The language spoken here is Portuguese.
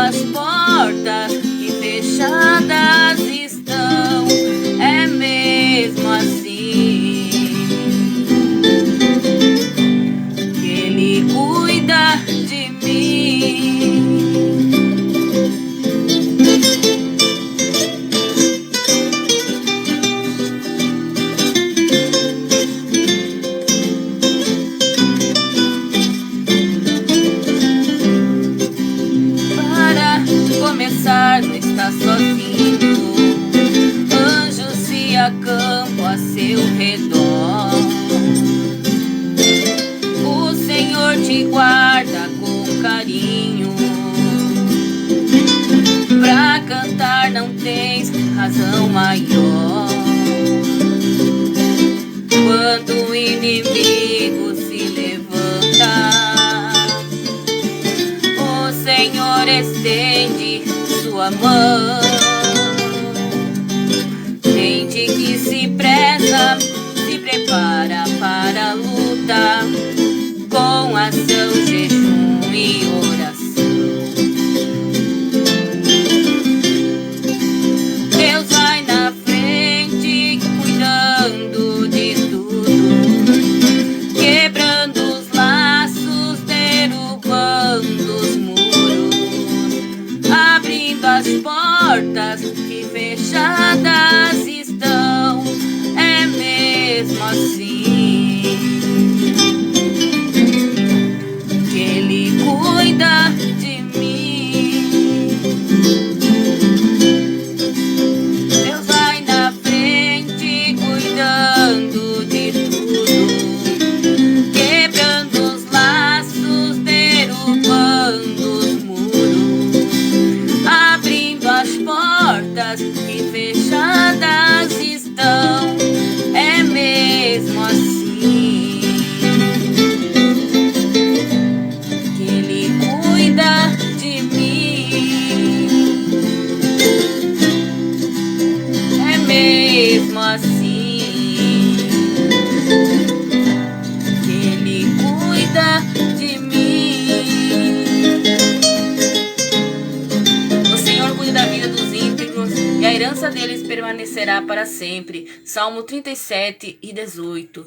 as portas que fechadas estão, é mesmo assim que Ele cuida de mim. Começar, não está sozinho, anjos se acampam a seu redor. O Senhor te guarda com carinho, pra cantar não tens razão maior. Quando o inimigo se levanta, o Senhor estende sua mão. Gente que se preza, se prepara para a luta, com ação, jejum e oração. Deus vai na frente, cuidando de tudo, quebrando os laços, derrubando os muros, abrindo as portas que fechadas estão, é mesmo assim que Ele cuida de mim. Deus vai na frente, cuidando de tudo, quebrando os laços, derrubando os muros, abrindo as portas que fechadas estão, é mesmo assim que Ele cuida de mim. É mesmo assim que Ele cuida de mim. O Senhor cuida da vida dos íntegros, e a herança deles permanecerá para sempre. Salmo 37:18.